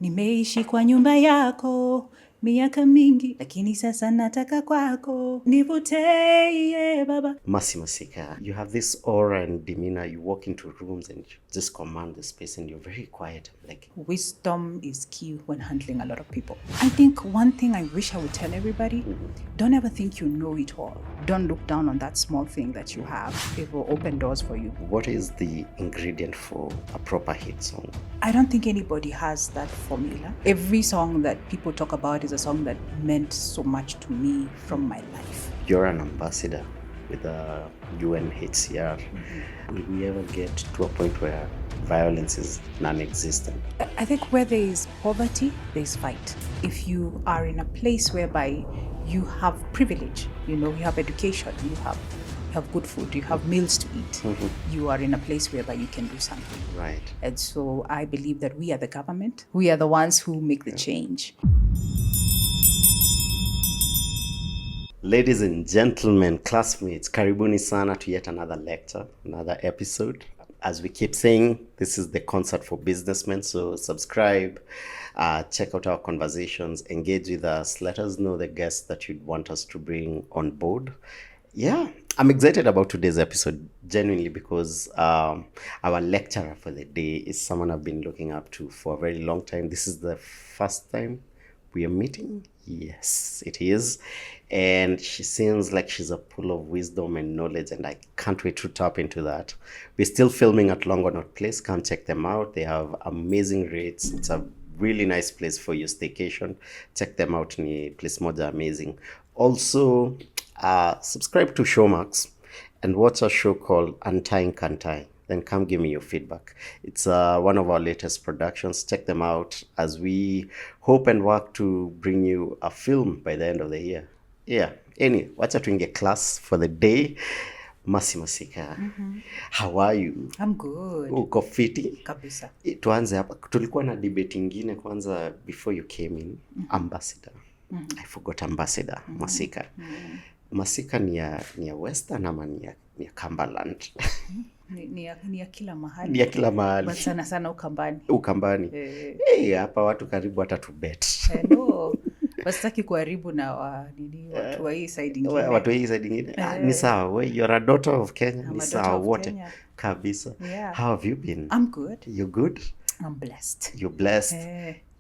Nimeishi kwa nyumba yako miaka mingi, lakini sasa nataka kwako nivute baba. Masika, you have this aura and demeanor. You walk into rooms and you just command the space and you're very quiet. Like, wisdom is key when handling a lot of people. I think one thing I wish I would tell everybody, don't ever think you know it all. Don't look down on that small thing that you have. It will open doors for you. what is the ingredient for a proper hit song? I don't think anybody has that formula. Every song that people talk about is a song that meant so much to me from my life. You're an ambassador with the UNHCR. Will we ever get to a point where violence is non-existent? I think where there is poverty, there is fight. If you are in a place whereby you have privilege, you have education, you have good food, you have meals to eat, you are in a place whereby you can do something. Right. And so I believe that we are the government. We are the ones who make the change. Ladies and gentlemen, classmates, karibuni sana to yet another lecture, another episode. As we keep saying, this is the concert for businessmen, so subscribe, check out our conversations, engage with us, let us know the guests that you'd want us to bring on board. Yeah, I'm excited about today's episode, genuinely, because our lecturer for the day is someone I've been looking up to for a very long time. This is the first time we are meeting. Yes, it is. And she seems like she's a pool of wisdom and knowledge, and I can't wait to tap into that. We're still filming at Longonot Place. Come check them out. They have amazing rates. It's a really nice place for your staycation. Check them out. Ni place moja amazing. Also, subscribe to Showmax and watch a show called Untying Kantai. Then come give me your feedback. It's one of our latest productions. Check them out as we hope and work to bring you a film by the end of the year. Yeah. Anyway, wacha tuinge class for the day. Masika. How are you? I'm good. Uko fiti? Kabisa. Tuanze hapa. Tulikuwa na debate ingine kwanza before you came in. Ambassador. I forgot ambassador. Masika. Masika ni ya Western ama ni ya Cumberland? Ni ya kila mahali. Ni ya kila mahali. But sana sana Ukambani. Ukambani. Hapa watu karibu hata tubet. No. Wasitaki kuharibu na watu wa hii side ingine. Watu wa hii side ingine. Ni sawa. You're a daughter of Kenya. Ni sawa wote. Kabisa. Yeah. How have you been? I'm good. You're good? I'm blessed. You're blessed.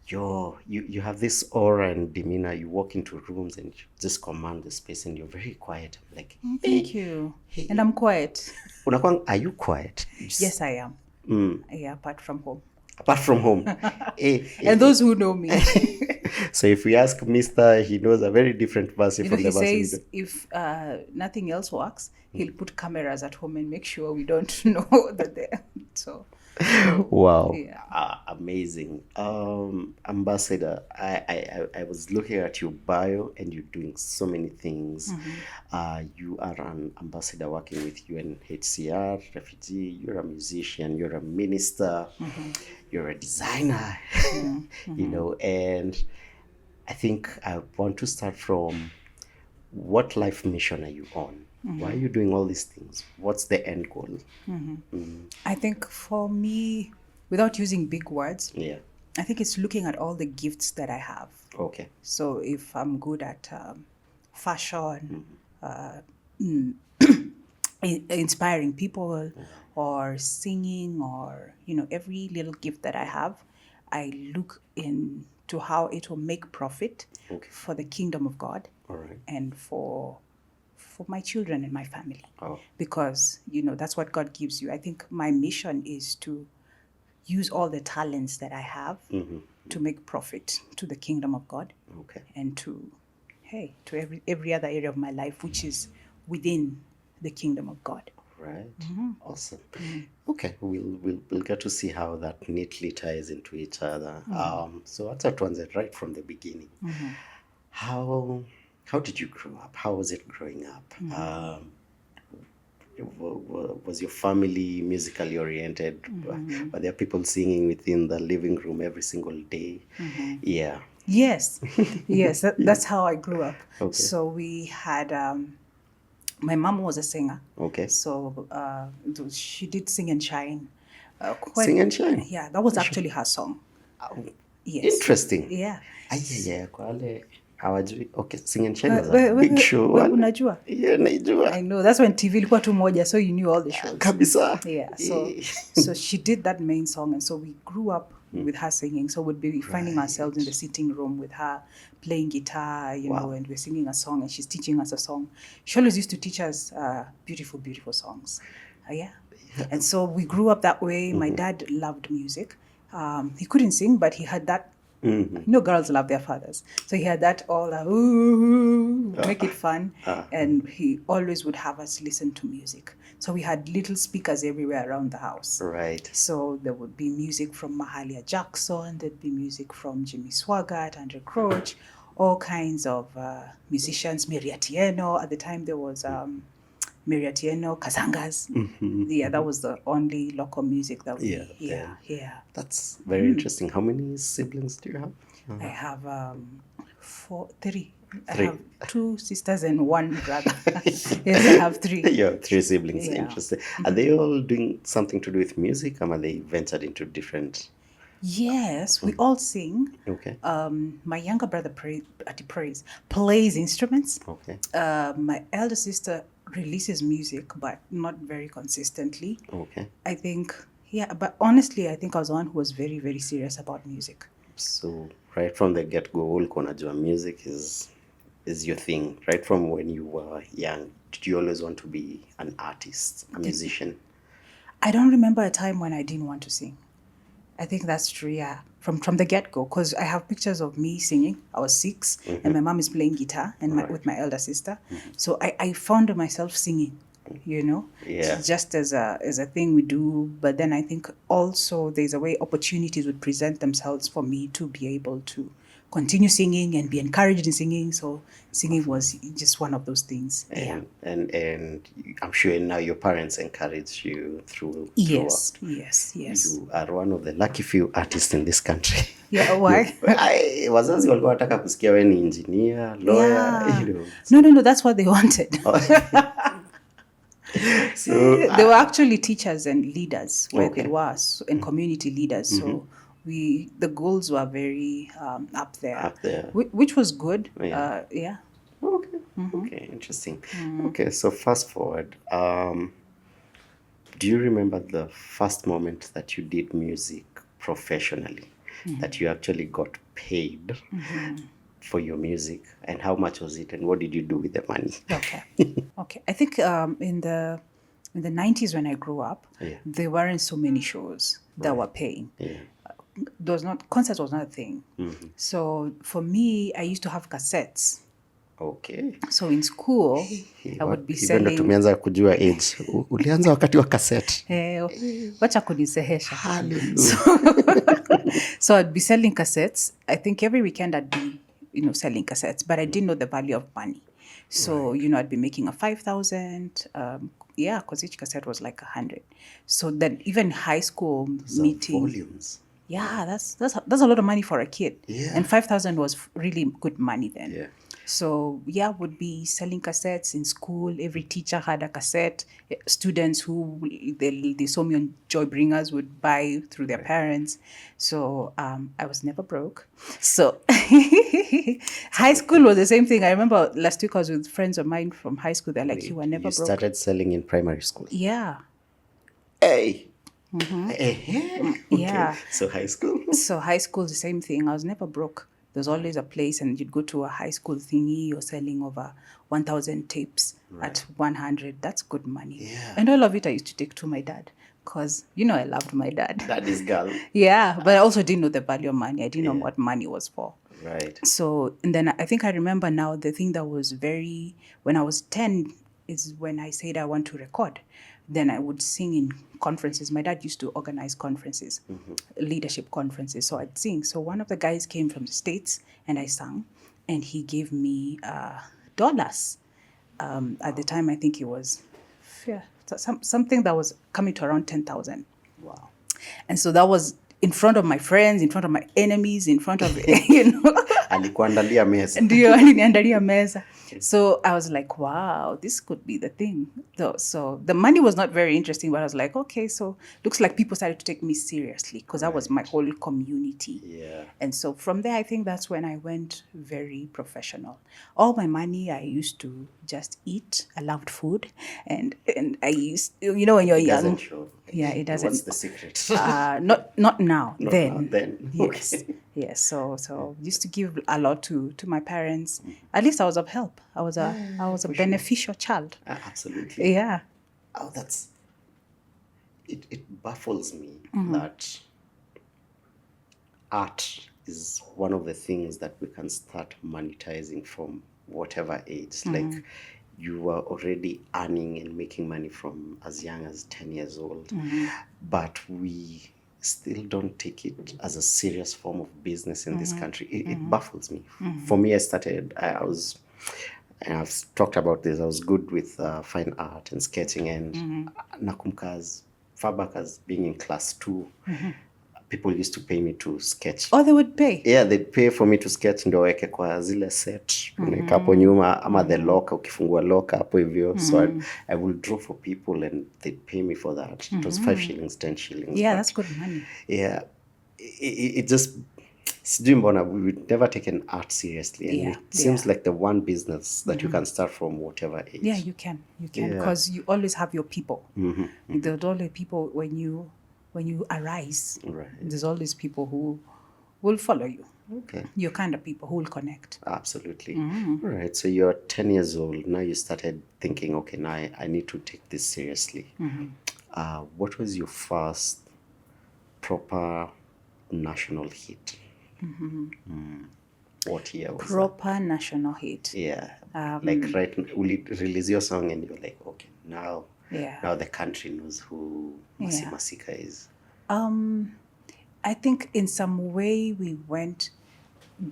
You have this aura and demeanor. You walk into rooms and you just command the space and you're very quiet. I'm like, thank you. And I'm quiet. Are you quiet? Yes, I am. Yeah, apart from home. Apart from home. And those who know me. So if we ask Mr., he knows a very different person from the person. He says if nothing else works, he'll put cameras at home and make sure we don't know that they're so. Wow. Yeah. Amazing. Ambassador, I was looking at your bio and you're doing so many things. You are an ambassador working with UNHCR, Refugee, you're a musician, you're a minister, you're a designer, and I think I want to start from what life mission are you on? Why are you doing all these things? What's the end goal? I think for me, without using big words, I think it's looking at all the gifts that I have. Okay. So if I'm good at fashion, inspiring people, or singing, or every little gift that I have, I look into how it will make profit for the kingdom of God. All right. And for my children and my family. Because that's what God gives you. I think my mission is to use all the talents that I have to make profit to the kingdom of God. And to every other area of my life which is within the kingdom of God. Right. Awesome. Okay, we'll get to see how that neatly ties into each other. So let's tuanze right from the beginning. How did you grow up? How was it growing up? Was your family musically oriented? Were there people singing within the living room every single day? Yeah. Yes. Yes, that's how I grew up. So we had, my mom was a singer. So she did Sing and Shine. Sing and Shine? Yeah, that was actually her song. Yes. Interesting. Yeah. Kwa wale hawajui. Okay, Sing and Shine was a big show. Unajua? Yeah, naijua. I know. That's when TV ilikuwa tu moja, so you knew all the shows. Kabisa. Yeah. So she did that main song, and so we grew up with her singing. So we'd be finding ourselves in the sitting room with her playing guitar, you know, and we're singing a song, and she's teaching us a song. She always used to teach us beautiful, beautiful songs. Yeah. And so we grew up that way. My dad loved music. He couldn't sing, but he had that. You know, girls love their fathers. So he had that all, make it fun. And he always would have us listen to music. So we had little speakers everywhere around the house. Right. So there would be music from Mahalia Jackson. There'd be music from Jimmy Swaggart, Andrew Crouch, all kinds of musicians. Miriatieno. At the time, there was Miriatieno, Kazangas. Yeah, that was the only local music that we hear. Yeah. That's very interesting. How many siblings do you have? I have three. I have 2 sisters and 1 brother. Yes, I have 3. You have 3 siblings. Yeah. Interesting. Are they all doing something to do with music, or are they ventured into different? Yes, we all sing. Okay. My younger brother plays instruments. Okay. My elder sister releases music, but not very consistently. Okay. I think, but honestly, I think I was the one who was very, very serious about music. So right from the get-go, ulikuwa unajua music is your thing. Right from when you were young, did you always want to be an artist, a musician? I don't remember a time when I didn't want to sing. I think that's true, yeah. From the get-go, because I have pictures of me singing. I was 6, and my mom is playing guitar and with my elder sister. So I found myself singing, you know, just as a thing we do. But then I think also there's a way opportunities would present themselves for me to be able to continue singing and be encouraged in singing. So singing was just one of those things. And I'm sure now your parents encourage you through. Yes. You are one of the lucky few artists in this country. Yeah, why? Wazazi walikuwa wataka kusikia wewe ni engineer, lawyer, you know. No, that's what they wanted. So they were actually teachers and leaders where they were, and community leaders. So the goals were very up there, which was good. Yeah. Okay, interesting. Okay, so fast forward. Do you remember the first moment that you did music professionally, that you actually got paid for your music, and how much was it, and what did you do with the money? Okay. I think in the 90s when I grew up, there weren't so many shows that were paying. Concerts was not a thing. So for me, I used to have cassettes. Okay. So in school, I would be selling. Even tumeanza kujua age. Ulianza wakati wa cassette. Wacha kunisehesha. So I'd be selling cassettes. I think every weekend I'd be, selling cassettes, but I didn't know the value of money. So, I'd be making a 5,000. Because each cassette was like 100. So then even high school meeting. Volumes. Yeah, that's a lot of money for a kid. Yeah. And 5,000 was really good money then. Yeah. So, would be selling cassettes in school. Every teacher had a cassette. Students who they saw me on Joy Bringers would buy through their parents. So, I was never broke. So, high school was the same thing. I remember last week I was with friends of mine from high school. They're like, you were never broke. You started selling in primary school? Yeah. Hey. Okay. Yeah. So high school? So high school, the same thing. I was never broke. There's always a place, and you'd go to a high school thingy, you're selling over 1,000 tapes at 100. That's good money. Yeah. And all of it I used to take to my dad because, I loved my dad. Daddy's girl. Yeah, but I also didn't know the value of money. I didn't know what money was for. Right. So, and then I think I remember now the thing that was when I was 10 is when I said I want to record. Then I would sing in conferences. My dad used to organize conferences, leadership conferences. So I'd sing. So one of the guys came from the States and I sang, and he gave me dollars. At the time, I think it was something that was coming to around 10,000. Wow. And so that was in front of my friends, in front of my enemies, in front of, Alikuandalia meza. Ndio, aliniandalia meza. So I was like, wow, this could be the thing. So the money was not very interesting, but I was like, okay, so looks like people started to take me seriously because that was my whole community. Yeah. And so from there, I think that's when I went very professional. All my money, I used to just eat. I loved food. And I used, when you're It young. doesn't show. Yeah, it doesn't. What's the secret? Not now. Not then. now, then. Yes. Okay. Yes. So used to give a lot to my parents. At least I was of help. I was a beneficial child. Absolutely. Yeah. Oh, it baffles me that art is one of the things that we can start monetizing from whatever age. Like you are already earning and making money from as young as 10 years old, but we still don't take it as a serious form of business in this country. It baffles me. For me, and I've talked about this, I was good with fine art and sketching, and nakumbuka as far back as being in class 2, people used to pay me to sketch. Oh, they would pay? Yeah, they'd pay for me to sketch, ndo weke kwa zile set unaweka hapo nyuma ama the locker, ukifungua locker hapo hivyo. So I would draw for people and they'd pay me for that. It was 5 shillings, 10 shillings. Yeah, that's good money. Yeah, it just, sijui mbona we would never taken art seriously, and it seems like the one business that you can start from whatever age. Yeah, you can because you always have your people. There's always people when you arise. Right. There's always people who will follow you. Okay. Your kind of people who will connect. Absolutely. All right. So you're 10 years old. Now you started thinking, okay, now I need to take this seriously. What was your first proper national hit? What year was Proper national hit. that? Yeah. Like right now, will you release your song and you're like, okay, now the country knows who Masika is? I think in some way we went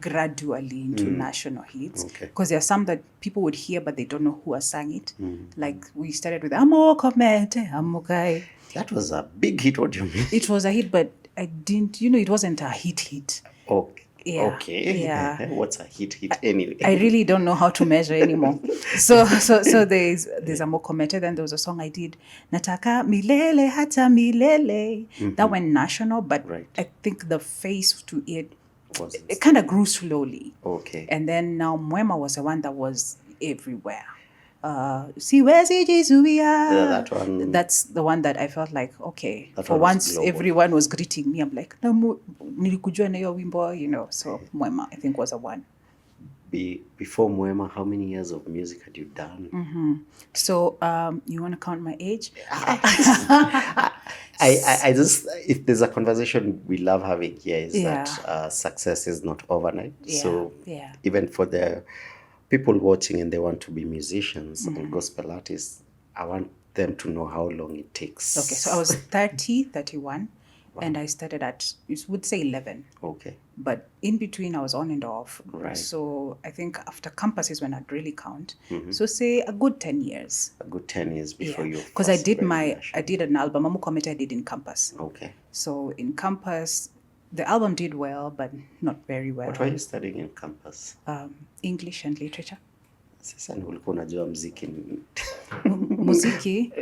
gradually into national hits because there are some that people would hear but they don't know who has sang it. Like we started with Amo Komete, Amo Kai. That was a big hit. What do you mean? It was a hit, but I didn't, it wasn't a hit. Okay. Yeah. Okay. Yeah. What's a hit anyway? I really don't know how to measure anymore. So there's a more committed. Then there was a song I did, Nataka Milele Hata Milele. That went national, but I think the face to it kind of grew slowly. Okay. And then now Mwema was the one that was everywhere. Siwezi jizuia. Yeah, that one. That's the one that I felt like, okay, that for once everyone was greeting me. I'm like, nilikujua na hiyo wimbo, so Mwema, I think, was a one. Before Mwema, how many years of music had you done? So, you want to count my age? I just, if there's a conversation we love having here is that success is not overnight. So even for the people watching and they want to be musicians and gospel artists, I want them to know how long it takes. Okay, so I was 31, and I started at, you would say 11. Okay. But in between, I was on and off. Right. So I think after campus is when I'd really count. So say a good 10 years. A good 10 years before you. Because I did an album, Mamu Komete I did in campus. Okay. So in campus, the album did well, but not very well. What were you studying in campus? English and literature. Sasa ni ulikuwa unajua muziki. Muziki.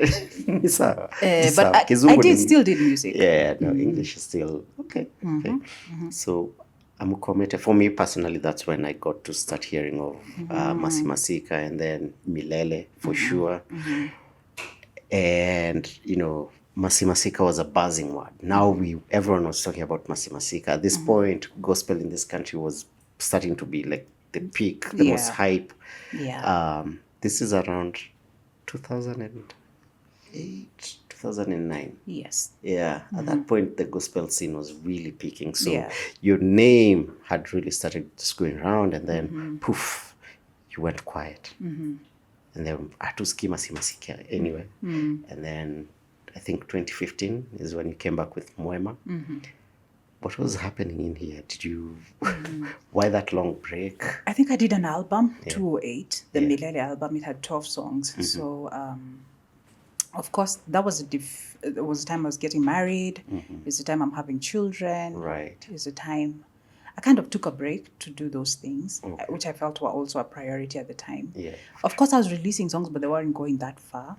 Sawa. But I still did music. Yeah, no, English is still okay. So Amukomete, for me personally, that's when I got to start hearing of Masika and then Milele for sure. And Masika was a buzzing word. Now everyone was talking about Masika. At this point, gospel in this country was starting to be like the peak, the most hype. Yeah. This is around 2008, 2009. Yes. Yeah. At that point, the gospel scene was really peaking. So your name had really started just going around, and then poof, you went quiet. And then Atuski Masika anyway. And then I think 2015 is when you came back with Mwema. What was happening in here? Did you, why that long break? I think I did an album, 2008, the Milele album. It had 12 songs. So, of course, that was it was the time I was getting married. It's the time I'm having children. Right. It's the time I kind of took a break to do those things, which I felt were also a priority at the time. Yeah. Of course, I was releasing songs, but they weren't going that far.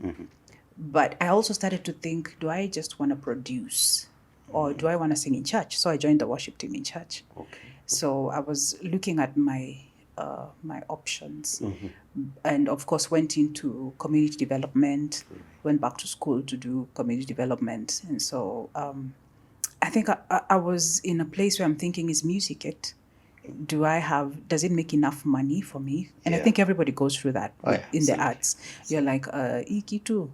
But I also started to think, do I just want to produce or do I want to sing in church? So I joined the worship team in church. Okay. So I was looking at my options, and of course went into community development, went back to school to do community development. And so I think I was in a place where I'm thinking, is music it? Does it make enough money for me? And I think everybody goes through that in the arts. You're like, iki tu,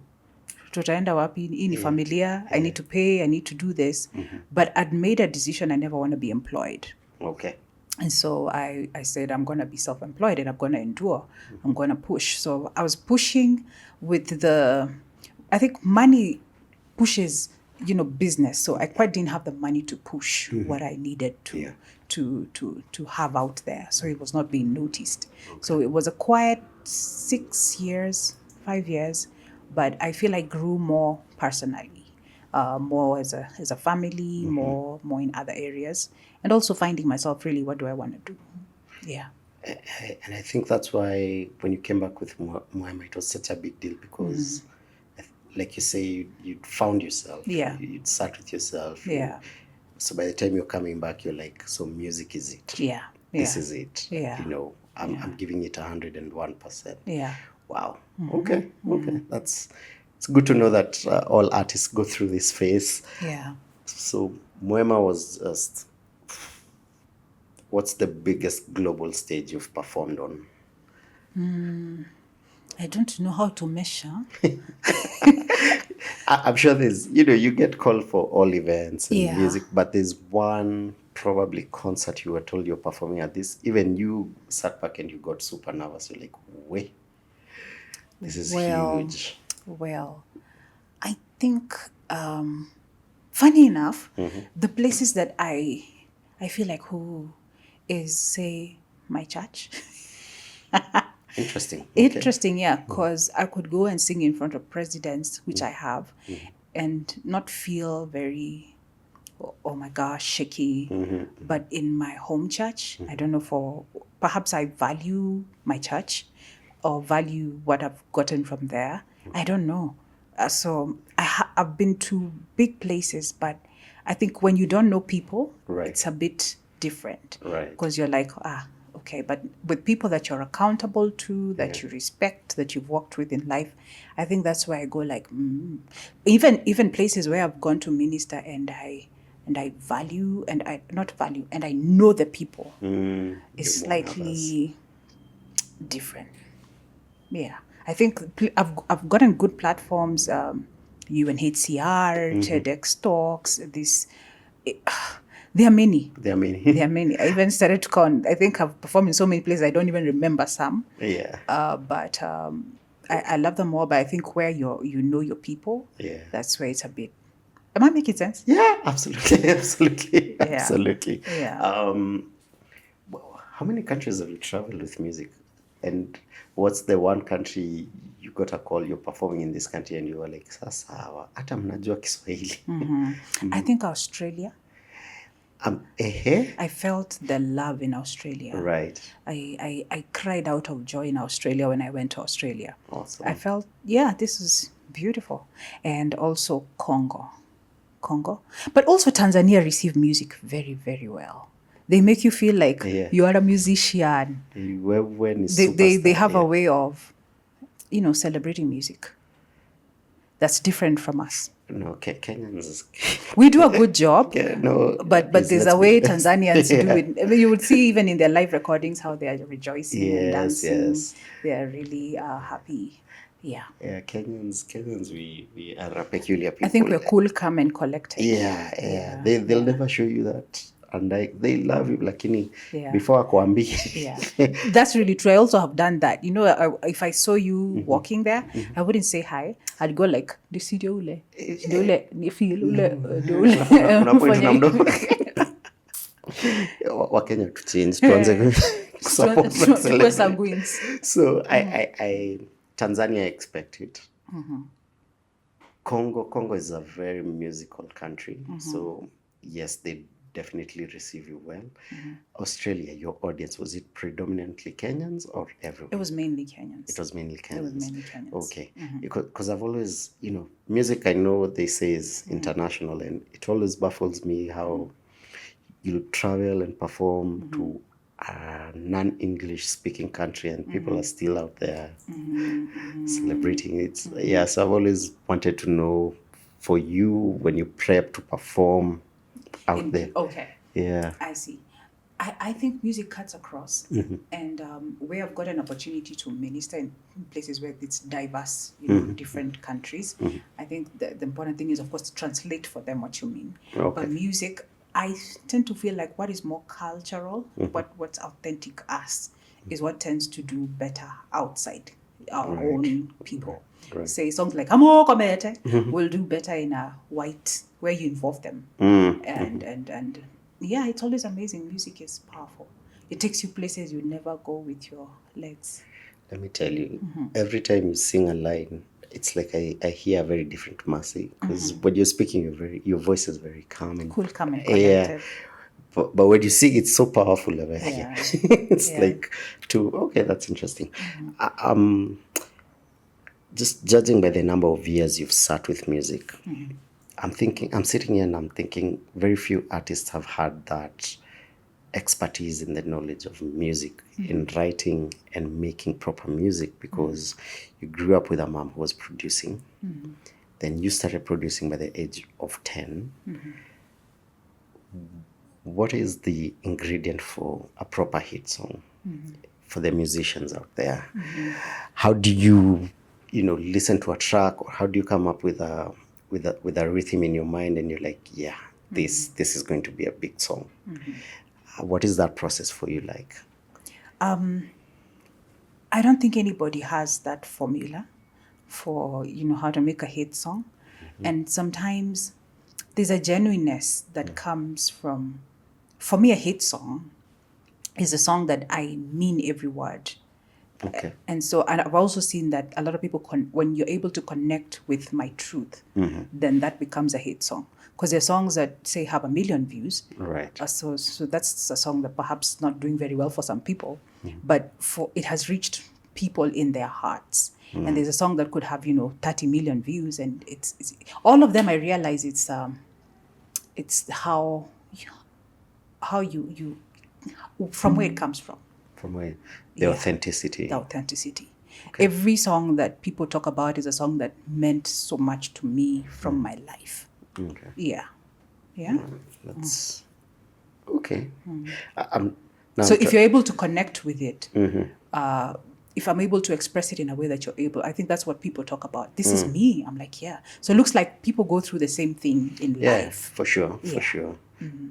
tutaenda wapi, hii ni familia, I need to pay, I need to do this. But I'd made a decision, I never want to be employed. Okay. And so I said, I'm going to be self-employed and I'm going to endure. I'm going to push. So I was pushing with I think money pushes, business. So I quite didn't have the money to push what I needed to have out there. So it was not being noticed. So it was a quiet 5 years, but I feel I grew more personally. More as a family, more in other areas, and also finding myself really, what do I want to do? Yeah. And I think that's why when you came back with Moema, it was such a big deal because, like you say, you found yourself. Yeah. You'd sat with yourself. Yeah. So by the time you're coming back, you're like, so music is it. Yeah. This is it. Yeah. I'm giving it 101%. Yeah. Wow. Okay. It's good to know that all artists go through this phase. Yeah. So Moema was just, what's the biggest global stage you've performed on? I don't know how to measure. I'm sure there's, you get called for all events and Yeah. music, but there's one probably concert you were told you're performing at this. Even you sat back and you got super nervous. You're like, wait, this is huge. Well, I think, funny enough, the places that I feel like is, say, my church. Interesting. Okay. Interesting, yeah, because I could go and sing in front of presidents, which I have, and not feel very, oh my gosh, shaky. But in my home church, I don't know, perhaps I value my church or value what I've gotten from there. I don't know. So I've been to big places, but I think when you don't know people, it's a bit different. Right. Because you're like, okay. But with people that you're accountable to, that you respect, that you've worked with in life, I think that's where I go like, even places where I've gone to minister and I value and I not value and I know the people is slightly different. Yeah. I think I've gotten good platforms, UNHCR, TEDx talks. There are many. There are many. I even started to count. I think I've performed in so many places I don't even remember some. Yeah. But I love them all. But I think where you know your people, that's where it's a bit. Am I making sense? Yeah, absolutely. Yeah. Absolutely. Yeah. How many countries have you traveled with music? And what's the one country you got a call, you're performing in this country and you were like, sasa hata mnajua Kiswahili? I think Australia. I felt the love in Australia. Right. I cried out of joy in Australia when I went to Australia. Awesome. I felt, this is beautiful. And also Congo. But also Tanzania received music very, very well. They make you feel like you are a musician. They have a way of, celebrating music that's different from us. No, Kenyans. We do a good job, but there's a way Tanzanians do it. I mean, you would see even in their live recordings how they are rejoicing and dancing. Yes. They are really happy. Yeah. Yeah, Kenyans, we are a peculiar people. I think we're cool, calm, and collected. Yeah. They'll never show you that. And they love you, lakini before akuambie. Yeah, that's really true. I also have done that. If I saw you walking there, I wouldn't say hi. I'd go like, do you see ule? Ni feel ule? Wakenya to change. So I Tanzania expect it. Congo is a very musical country. So yes, they definitely receive you well. Australia, your audience, was it predominantly Kenyans or everyone? It was mainly Kenyans. It was mainly Kenyans. It was mainly Kenyans. Okay. Because I've always, music, I know they say is international, and it always baffles me how you travel and perform to a non-English speaking country and people are still out there celebrating it. Yeah, so I've always wanted to know, for you, when you prep to perform out there. Okay. Yeah. I see. I think music cuts across, and where I've got an opportunity to minister in places where it's diverse, different countries. I think the important thing is, of course, to translate for them what you mean. Okay. But music, I tend to feel like what is more cultural, what's authentic us, is what tends to do better outside our own people. Right. Say songs like "Amo Komete" will do better in a white, where you involve them, and yeah, it's always amazing. Music is powerful. It takes you places you never go with your legs. Let me tell you, every time you sing a line, it's like I hear a very different Mercy, because when you're speaking, your voice is very calm and Cool, calm, and collected. Yeah, but when you sing, it's so powerful. Yeah. It's like okay, that's interesting. Just judging by the number of years you've sat with music, I'm sitting here and I'm thinking very few artists have had that expertise in the knowledge of music, in writing and making proper music, because you grew up with a mom who was producing. Then you started producing by the age of 10. What is the ingredient for a proper hit song for the musicians out there? How do you, listen to a track, or how do you come up with a rhythm in your mind and you're like, yeah, this is going to be a big song? What is that process for you like? I don't think anybody has that formula for, how to make a hit song. And sometimes there's a genuineness that comes from, for me, a hit song is a song that I mean every word. Okay. And so I've also seen that a lot of people, when you're able to connect with my truth, then that becomes a hit song. Because there are songs that, say, have 1 million views. Right. So that's a song that perhaps not doing very well for some people, but it has reached people in their hearts. And there's a song that could have, 30 million views, and it's all of them. I realize it's how you from where it comes from. From where the authenticity. The authenticity. Okay. Every song that people talk about is a song that meant so much to me from my life. Okay. Yeah. That's okay. So if you're able to connect with it, if I'm able to express it in a way that you're able, I think that's what people talk about. This is me. I'm like, yeah. So it looks like people go through the same thing in life. For sure.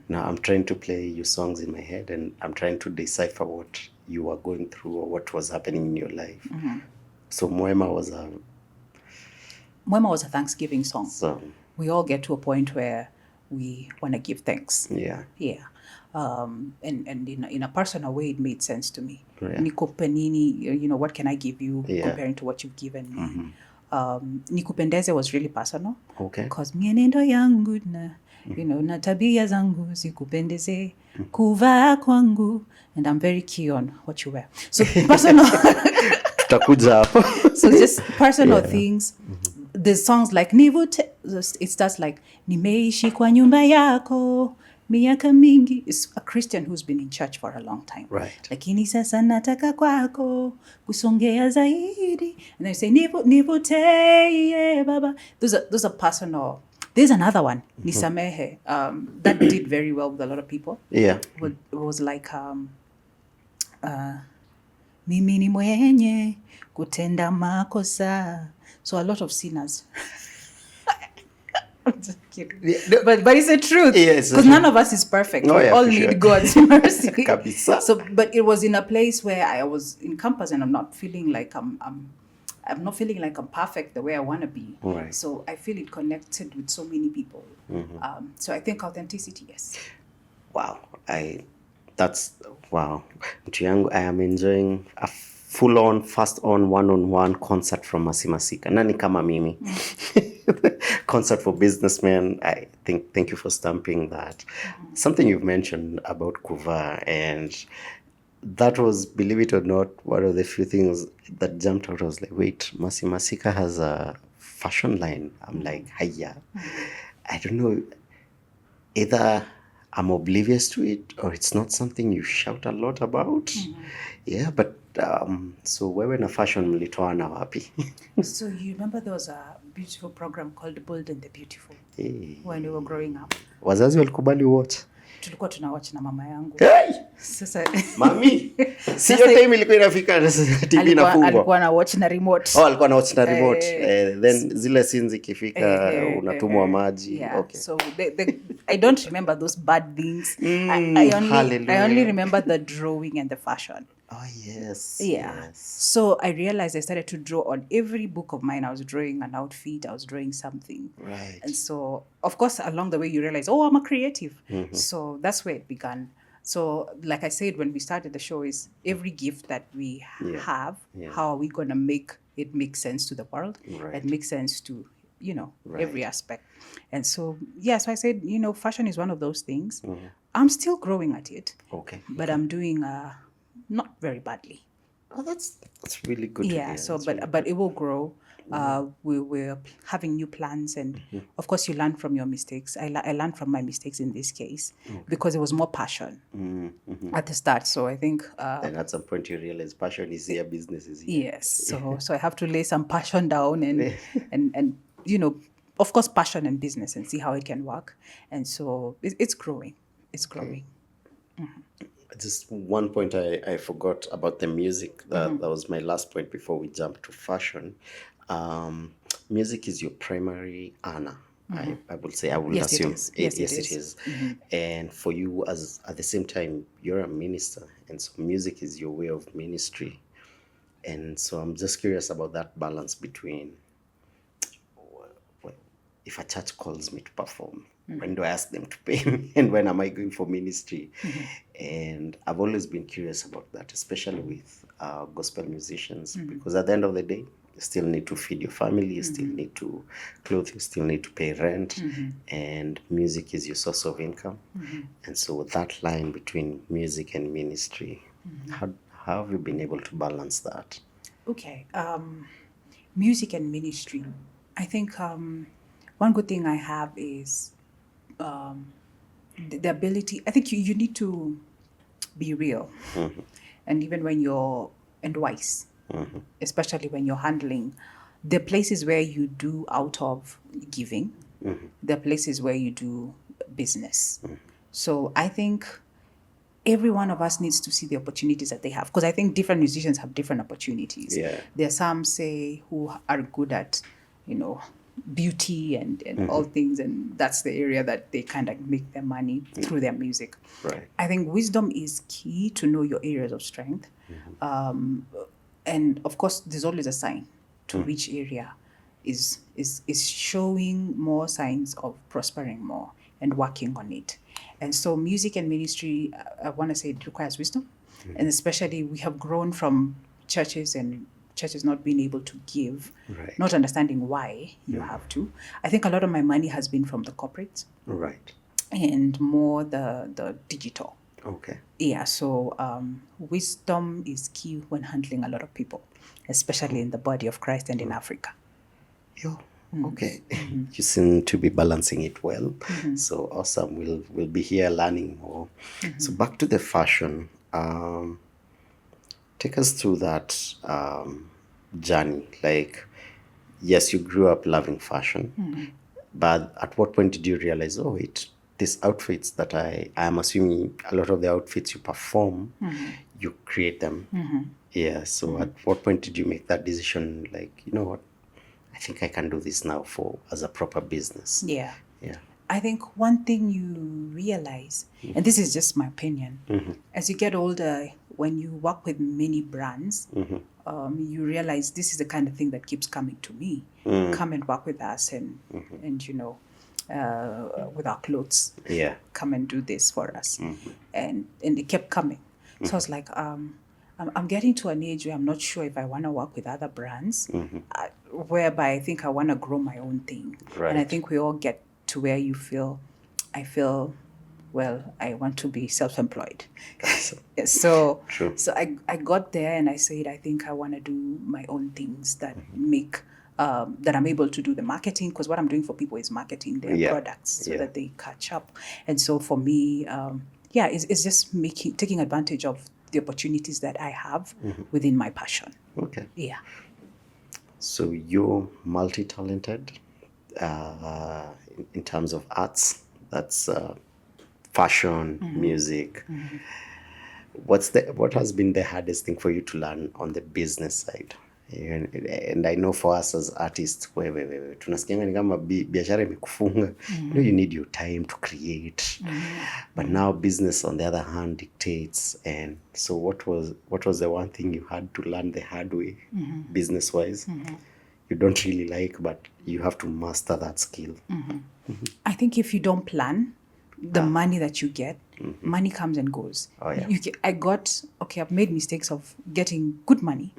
Now I'm trying to play your songs in my head, and I'm trying to decipher what you were going through or what was happening in your life. So Mwema was a Thanksgiving song. So we all get to a point where we want to give thanks. Yeah. And in a personal way, it made sense to me. Yeah. Nikupe nini, what can I give you comparing to what you've given me? Nikupendeze was really personal. Okay. Because mienendo yangu na tabia zangu zikupendeze, kuvaa kwangu, and I'm very key on what you wear. So personal. Tutakuja hapo. So just personal things. There's songs like it starts like nimeishi kwa nyumba yako miaka mingi. It's a Christian who's been in church for a long time. Right. Lakini sasa nataka kwako kusongea zaidi. And they say nivuteye baba. Those are personal. There's another one, Nisamehe, that did very well with a lot of people. Yeah. It was like mimi ni mwenye kutenda makosa. So a lot of sinners. I'm just kidding. Yeah, but it's the truth. Because none of us is perfect. We all need God's mercy. So, but it was in a place where I was in campus and I'm not feeling like I'm perfect the way I want to be. Right. So I feel it connected with so many people. So I think authenticity, yes. Wow. Mtu yangu, I am enjoying a full-on, fast-on, one-on-one concert from Masika. Nani kama mimi. concert for businessmen. I think, thank you for stamping that. Something you've mentioned about Kuva, and that was, believe it or not, one of the few things that jumped out. I was like, wait, Masika has a fashion line. I'm like, hiya. I don't know, either I'm oblivious to it or it's not something you shout a lot about. Yeah, but so wewe na fashion mlitoana wapi? So you remember there was a beautiful program called Bold and the Beautiful Hey. when we were growing up. Wazazi walikubali watch? Tulikuwa tunawatch na mama yangu. Hey! Sasa Mami, si hiyo time ilikuwa inafika TV inafungwa. Alikuwa na watch na remote. Oh, alikuwa na watch na remote. Then zile scenes ikifika unatumwa maji. Yeah. Okay. So I don't remember those bad things. I only remember the drawing and the fashion. Oh, yes. Yeah. Yes. So I realized I started to draw on every book of mine. I was drawing an outfit. I was drawing something. Right. And so, of course, along the way, you realize, oh, I'm a creative. So that's where it began. So, like I said, when we started the show, is every gift that we have, how are we going to make it make sense to the world and make sense to, every aspect. And so, so I said, fashion is one of those things. I'm still growing at it. Okay. But I'm doing not very badly. Oh, that's really good to hear. So but it will grow. We're having new plans, and of course you learn from your mistakes. I learned from my mistakes in this case because it was more passion at the start. So I think and at some point you realize passion is here, business is here. Yes. So I have to lay some passion down and and of course passion and business, and see how it can work. And so it's growing. It's growing. Just one point I forgot about the music. That was my last point before we jump to fashion. Music is your primary earner. I will say, I will assume. It is. And for you, as at the same time, you're a minister, and so music is your way of ministry. And so I'm just curious about that balance between, if a church calls me to perform, when do I ask them to pay me, and when am I going for ministry? And I've always been curious about that, especially with gospel musicians, because at the end of the day, you still need to feed your family, you still need to clothe, you still need to pay rent, and music is your source of income. And so that line between music and ministry, how have you been able to balance that? Okay. Music and ministry. I think one good thing I have is the ability. I think you need to be real, and even when you're wise, especially when you're handling the places where you do out of giving, the places where you do business. So I think every one of us needs to see the opportunities that they have, because I think different musicians have different opportunities. There are some, say, who are good at, beauty and all things, and that's the area that they kind of make their money through their music. Right. I think wisdom is key to know your areas of strength. And of course, there's always a sign to which area is showing more signs of prospering more and working on it. And so music and ministry, I want to say it requires wisdom. And especially we have grown from churches not being able to give, not understanding why you have to. I think a lot of my money has been from the corporates. Right. And more the digital. Okay. Yeah, so wisdom is key when handling a lot of people, especially in the body of Christ and in Africa. Okay. You seem to be balancing it well. So awesome. We'll be here learning more. So back to the fashion. Take us through that journey. Like, yes, you grew up loving fashion, but at what point did you realize, these outfits that I am assuming a lot of the outfits you perform, you create them. Yeah. So at what point did you make that decision? Like, you know what? I think I can do this now as a proper business. Yeah. Yeah. I think one thing you realize, and this is just my opinion, as you get older, when you work with many brands, you realize this is the kind of thing that keeps coming to me. Come and work with us, and with our clothes. Yeah. Come and do this for us, and it kept coming. So I was like, I'm getting to an age where I'm not sure if I want to work with other brands. whereby I think I want to grow my own thing. And I think we all get to where I feel, well, I want to be self-employed. So True. so I got there and I said, I think I want to do my own things that make, that I'm able to do the marketing, because what I'm doing for people is marketing their products so that they catch up. And so for me, it's just taking advantage of the opportunities that I have within my passion. Okay. Yeah. So you're multi-talented in terms of arts. That's fashion, music. What has been the hardest thing for you to learn on the business side? And I know for us as artists, wewe tunasikianga ni kama biashara imekufunga. You need your time to create. But now business on the other hand dictates. And so what was the one thing you had to learn the hard way, business wise? You don't really like, but you have to master that skill. I think if you don't plan, the money that you get, money comes and goes. Oh, yeah. I've made mistakes of getting good money,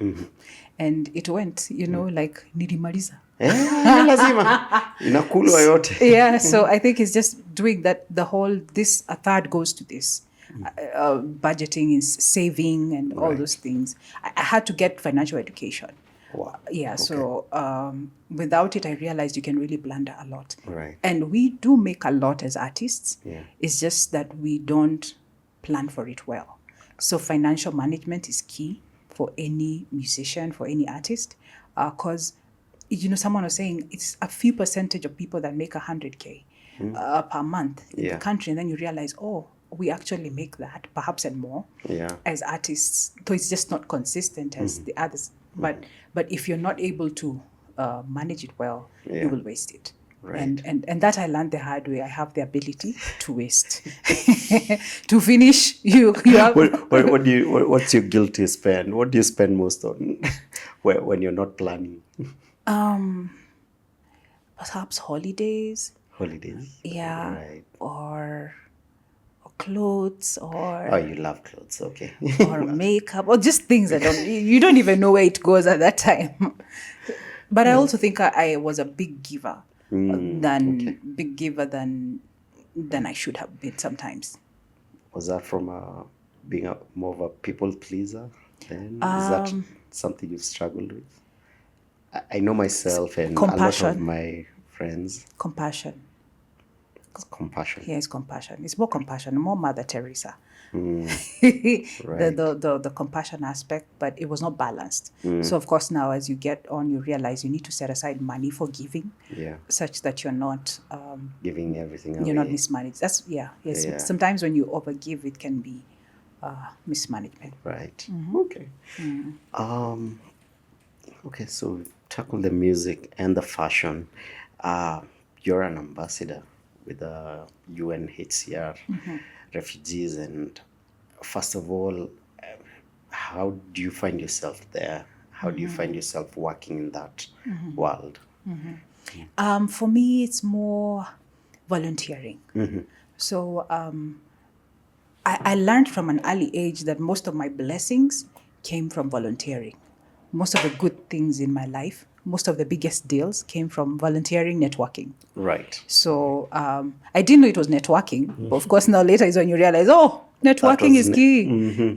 and it went, like nilimaliza. Lazima inakulwa yote. Yeah, so I think it's just doing that. A third goes to this. Budgeting is saving and all those things. I had to get financial education. Wow. Yeah, okay. So without it, I realized you can really blunder a lot. Right. And we do make a lot as artists. Yeah. It's just that we don't plan for it well. So financial management is key for any musician, for any artist, because, someone was saying it's a few percentage of people that make 100K per month in the country. And then you realize, we actually make that, perhaps and more, as artists. So it's just not consistent as the others. But if you're not able to manage it well, you will waste it. Right. And that I learned the hard way. I have the ability to waste. To finish, you have... What's your guilty spend? What do you spend most on when you're not planning? Perhaps holidays. Holidays? Yeah. Right. Or clothes, or... Oh, you love clothes, okay. Or makeup, or just things that you don't even know where it goes at that time. But I also think I was a big giver than I should have been sometimes. Was that from being more of a people pleaser then? Is that something you've struggled with? I know myself and a lot of my friends. Compassion. Compassion. Yes, compassion. It's more compassion, more Mother Teresa. Right. The compassion aspect, but it was not balanced. So of course now as you get on, you realize you need to set aside money for giving, such that you're not giving everything away. You're not mismanaged. Yes. Yeah. Sometimes when you overgive, it can be mismanagement. Right. Okay. Okay. So tackle the music and the fashion. You're an ambassador with the UNHCR refugees, and first of all, how do you find yourself there? How do you find yourself working in that world? For me, it's more volunteering. So I learned from an early age that most of my blessings came from volunteering. Most of the good things in my life, most of the biggest deals came from volunteering, networking. Right. So I didn't know it was networking. But of course, now later is when you realize, networking is key.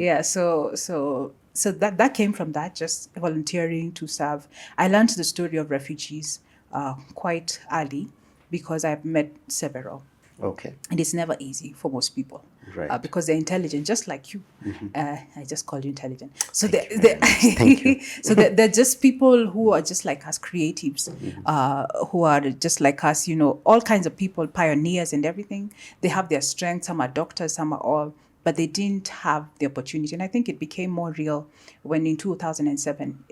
Yeah. So that came from that, just volunteering to serve. I learned the story of refugees quite early because I've met several. Okay. And it's never easy for most people. Right. Because they're intelligent, just like you. I just call you intelligent. So Thank you. So they're just people who are just like us, creatives, who are just like us, all kinds of people, pioneers and everything. They have their strengths. Some are doctors, some are all, but they didn't have the opportunity. And I think it became more real when in 2007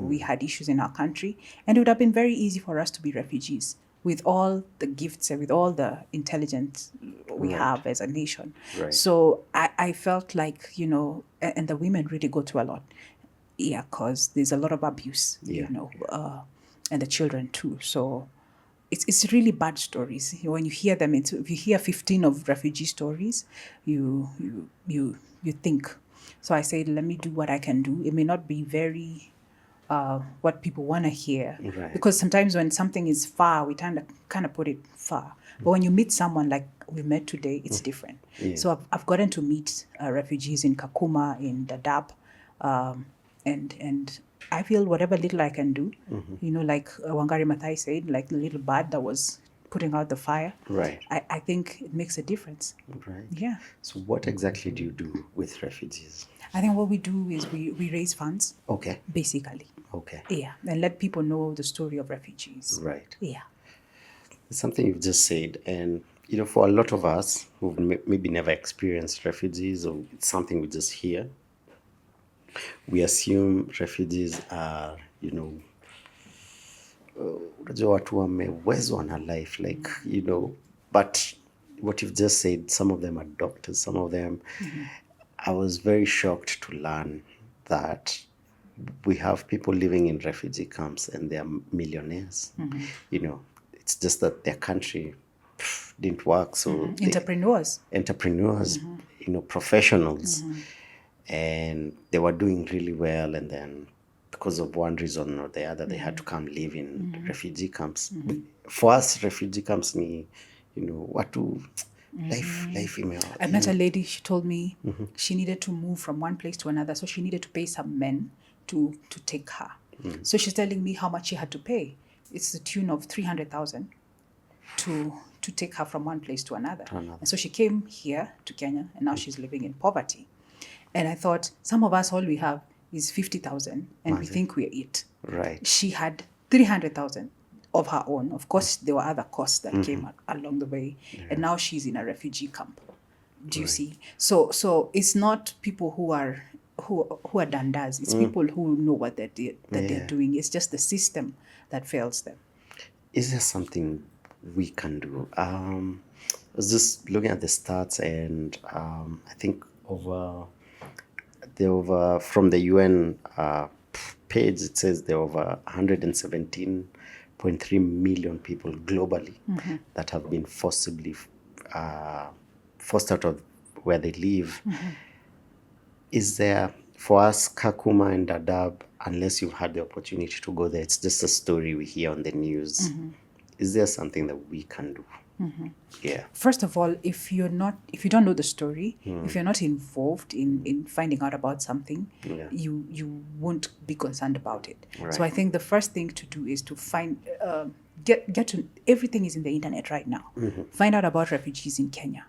we had issues in our country, and it would have been very easy for us to be refugees with all the gifts and with all the intelligence we have as a nation. Right. So I felt like, and the women really go through a lot. Yeah, because there's a lot of abuse, and the children too. So it's really bad stories. When you hear them, if you hear 15 of refugee stories, you think. So I said, let me do what I can do. It may not be very what people want to hear. Right. Because sometimes when something is far, we kind of put it far. But when you meet someone like we met today, it's different. Yeah. So I've gotten to meet refugees in Kakuma, in Dadaab, and I feel whatever little I can do, like Wangari Maathai said, like the little bird that was putting out the fire. Right. I think it makes a difference. Right. Yeah. So what exactly do you do with refugees? I think what we do is we raise funds. Okay. Basically. Okay. Yeah. And let people know the story of refugees. Right. Yeah. It's something you've just said, and for a lot of us who've maybe never experienced refugees, or it's something we just hear, we assume refugees are, unajua watu wamewezwa na life, like, but what you've just said, some of them are doctors, some of them, I was very shocked to learn that we have people living in refugee camps and they are millionaires. It's just that their country didn't work, so entrepreneurs, professionals, and they were doing really well, and then because of one reason or the other, they had to come live in refugee camps. For us, refugee camps ni, watu life email. I met a lady, she told me she needed to move from one place to another, so she needed to pay some men to take her. So she's telling me how much she had to pay. It's the tune of 300,000 to take her from one place to another. And so she came here to Kenya, and now she's living in poverty. And I thought, some of us, all we have is 50,000, and we think we're it. Right. She had 300,000 of her own. Of course, there were other costs that came along the way, and now she's in a refugee camp. Do you see? So it's not people who are dandas. It's people who know what they're doing. It's just the system that fails them. Is there something we can do? I was just looking at the stats, and I think from the UN page, it says there are over 117.3 million people globally that have been forcibly forced out of where they live. Is there, for us, Kakuma and Dadaab, unless you've had the opportunity to go there, it's just a story we hear on the news. Is there something that we can do? Yeah. First of all, if you don't know the story, if you're not involved in finding out about something, you won't be concerned about it. Right. So I think the first thing to do is to find get to, everything is in the internet right now. Find out about refugees in Kenya.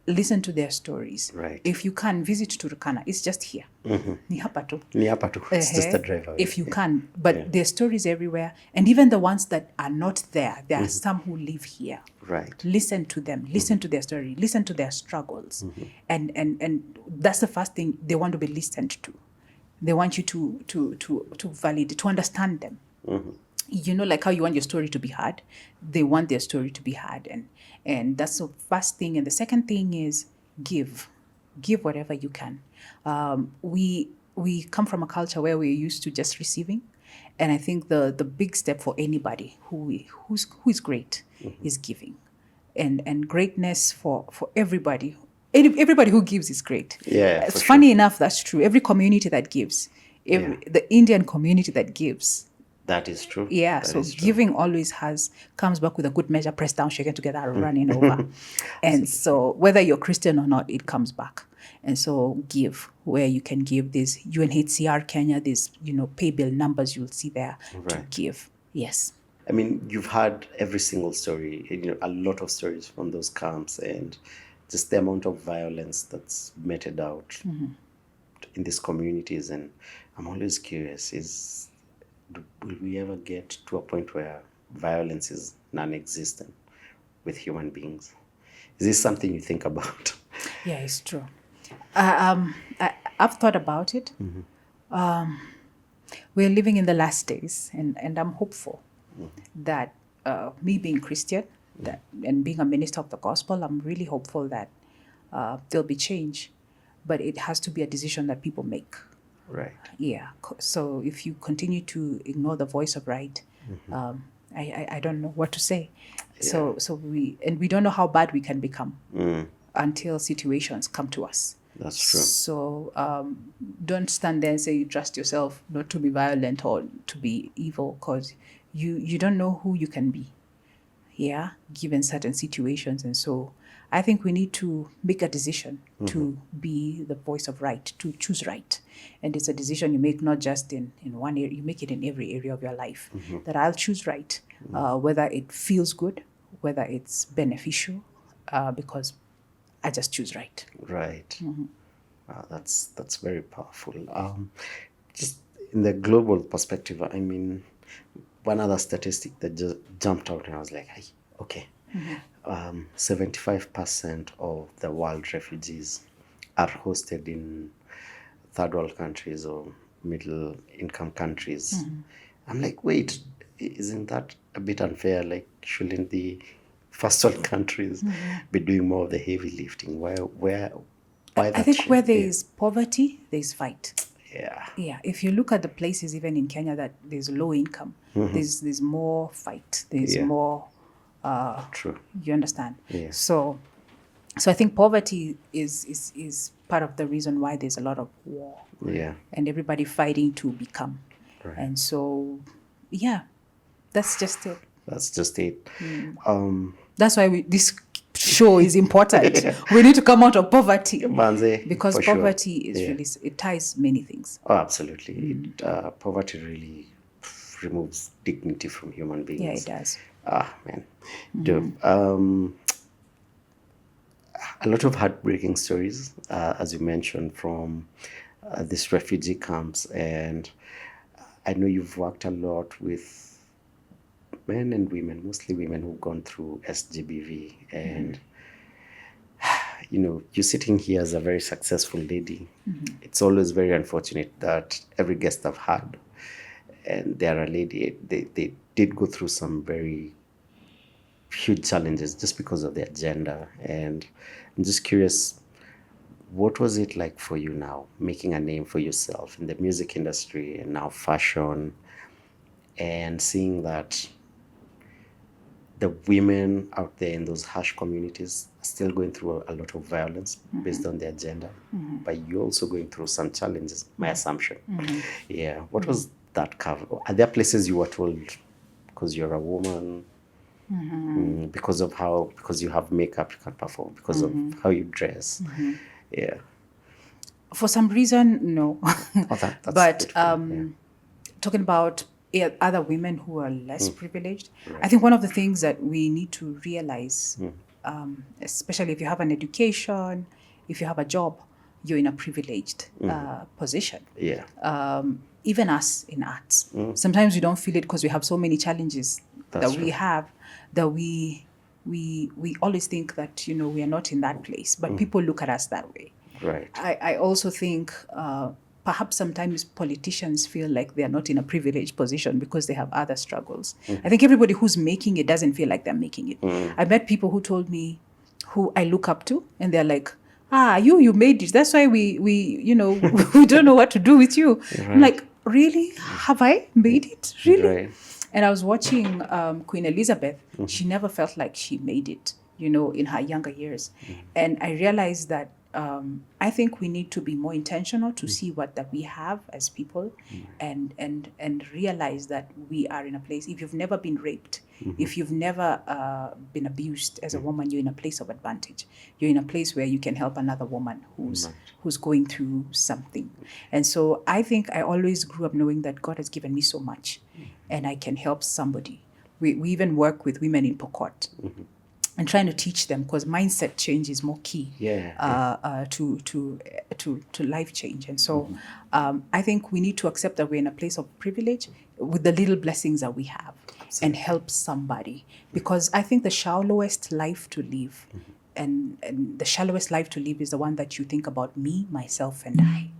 Listen to their stories. Right. If you can, visit Turkana. It's just here. Ni hapa tu. It's just a drive away. If you can. But there's stories everywhere. And even the ones that are not there, there are some who live here. Right. Listen to them. Listen to their story. Listen to their struggles. And that's the first thing they want to be listened to. They want you to validate, to understand them. Like how you want your story to be heard, they want their story to be heard, and that's the first thing. And the second thing is give whatever you can. We come from a culture where we're used to just receiving, and I think the big step for anybody who is great is giving, and greatness for everybody. Everybody who gives is great. Yeah, it's funny enough, that's true. Every community that gives, the Indian community that gives. That is true. Yeah, that so giving always comes back with a good measure, pressed down, shaken together, running over. And so whether you're Christian or not, it comes back. And so give where you can give. This UNHCR Kenya, this pay bill numbers you'll see there to give. Yes. I mean, you've heard every single story, a lot of stories from those camps, and just the amount of violence that's meted out in these communities. And I'm always curious, will we ever get to a point where violence is non-existent with human beings? Is this something you think about? Yeah, it's true. I've thought about it. We're living in the last days, and I'm hopeful that me being Christian and being a minister of the gospel, I'm really hopeful that there'll be change, but it has to be a decision that people make. Right. Yeah. So if you continue to ignore the voice of right, I don't know what to say. Yeah. So we don't know how bad we can become until situations come to us. That's true. So don't stand there and say you trust yourself not to be violent or to be evil, because you don't know who you can be, given certain situations. And so I think we need to make a decision to be the voice of right, to choose right. And it's a decision you make not just in one area, you make it in every area of your life, that I'll choose right, whether it feels good, whether it's beneficial, because I just choose right. Right. Wow, that's very powerful. Just in the global perspective, I mean, one other statistic that just jumped out, and I was like, hey, okay, 75% of the world refugees are hosted in third world countries or middle income countries. I'm like, wait, isn't that a bit unfair? Like, shouldn't the first world countries be doing more of the heavy lifting? Why I that think where there yeah. is poverty, there is fight. Yeah. Yeah, if you look at the places even in Kenya that there's low income, there's more fight, there's Yeah. more True. you understand? Yeah. So I think poverty is part of the reason why there's a lot of war. Yeah. And everybody fighting to become. Right. And so that's just it. That's just it. That's why this show is important. We need to come out of poverty. Manze, Because for sure. poverty is Yeah. really, it ties many things. Oh, absolutely. Poverty really removes dignity from human beings. Yeah, it does. Ah, man. A lot of heartbreaking stories, as you mentioned, from these refugee camps. And I know you've worked a lot with men and women, mostly women who've gone through SGBV. And, you know, you're sitting here as a very successful lady. It's always very unfortunate that every guest I've had, and they're a lady, they did go through some very huge challenges just because of their gender. And I'm just curious, what was it like for you now, making a name for yourself in the music industry and now fashion, and seeing that the women out there in those harsh communities are still going through a lot of violence based on their gender, but you're also going through some challenges, my assumption. Yeah. What was that cover? Are there places you were told, because you're a woman, because you have makeup, you can't perform, because of how you dress? Yeah. For some reason, no. That's But beautiful. Yeah. talking about other women who are less privileged, I think one of the things that we need to realize, especially if you have an education, if you have a job, you're in a privileged position. Yeah. Even us in arts, sometimes we don't feel it because we have so many challenges That's that we true. have, that we always think that, you know, we are not in that place, but people look at us that way. Right. I also think perhaps sometimes politicians feel like they're not in a privileged position because they have other struggles. I think everybody who's making it doesn't feel like they're making it. I met people who told me, who I look up to, and they're like, you made it. That's why we you know, we don't know what to do with you. I'm like, really? Have I made it? Really? Right. And I was watching Queen Elizabeth. She never felt like she made it, you know, in her younger years. And I realized that I think we need to be more intentional to see what that we have as people, and realize that we are in a place. If you've never been raped, if you've never been abused as a woman, you're in a place of advantage. You're in a place where you can help another woman who's going through something. And so I think I always grew up knowing that God has given me so much, and I can help somebody. We even work with women in Pokot. And trying to teach them, because mindset change is more key to life change. And so I think we need to accept that we're in a place of privilege with the little blessings that we have. Absolutely. And help somebody. Because I think the shallowest life to live, and the shallowest life to live is the one that you think about me, myself, and I.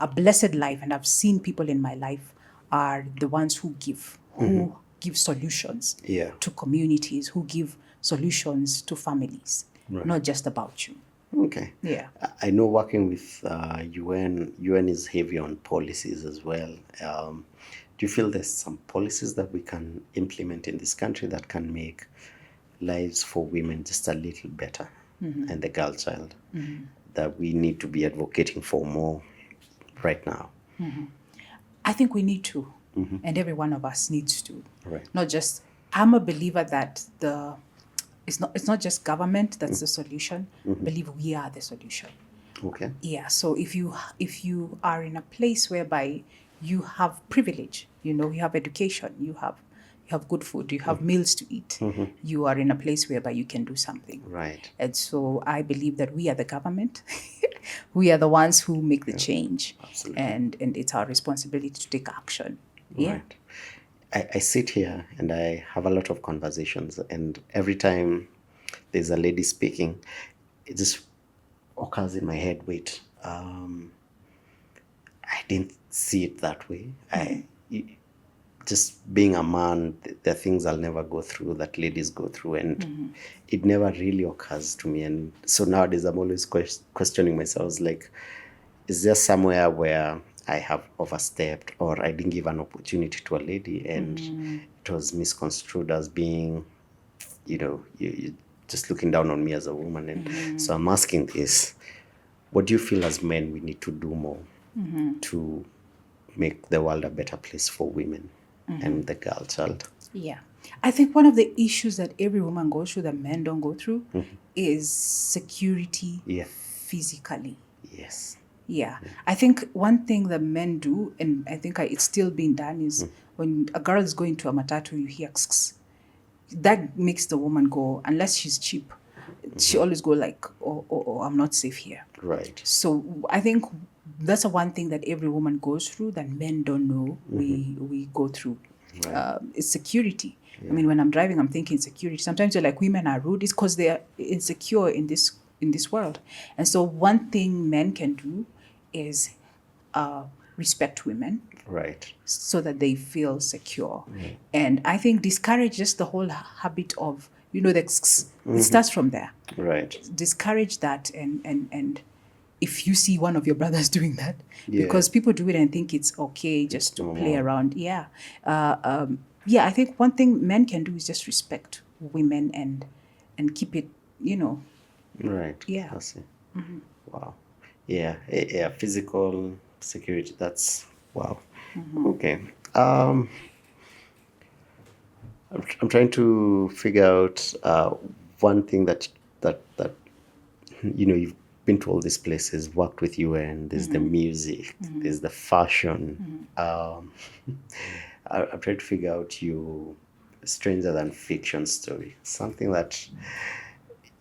A blessed life, and I've seen people in my life, are the ones who give solutions to communities, who give solutions to families, not just about you. Okay. Yeah. I know working with UN is heavy on policies as well. Do you feel there's some policies that we can implement in this country that can make lives for women just a little better, and the girl child, that we need to be advocating for more right now? I think we need to, and every one of us needs to. Right. Not just. I'm a believer that it's not just government that's the solution. I believe we are the solution. Okay. Yeah. So if you are in a place whereby you have privilege, you have education, you have good food, you have meals to eat, you are in a place whereby you can do something. Right. And so I believe that we are the government. We are the ones who make the change. Absolutely. And it's our responsibility to take action. Yeah. Right. I sit here and I have a lot of conversations, and every time there's a lady speaking, it just occurs in my head, wait, I didn't see it that way. Just being a man, there are things I'll never go through that ladies go through, and it never really occurs to me. And so nowadays I'm always questioning myself, like, is there somewhere where I have overstepped, or I didn't give an opportunity to a lady and it was misconstrued as being, you just looking down on me as a woman. And so I'm asking this, what do you feel as men we need to do more to make the world a better place for women and the girl child? Yeah. I think one of the issues that every woman goes through that men don't go through is security physically. Yes. Yeah. I think one thing that men do, and I think it's still being done, is when a girl is going to a matatu, you hear that makes the woman go, unless she's cheap, she always go like, oh, I'm not safe here. Right. So I think that's the one thing that every woman goes through that men don't know we go through. Right. It's security. Yeah. I mean, when I'm driving, I'm thinking security. Sometimes you're like, women are rude. It's because they are insecure in this world. And so one thing men can do is respect women. Right. So that they feel secure. And I think discourage just the whole habit of, it starts from there. Right. Discourage that and if you see one of your brothers doing that, because people do it and think it's okay just to play around. Yeah. I think one thing men can do is just respect women and keep it, Right. Yeah. I see. Wow. Yeah. Physical security. That's wow. Okay. I'm trying to figure out one thing that you've been to all these places, worked with UN. There's the music. There's the fashion. I'm trying to figure out your stranger than fiction story. Something that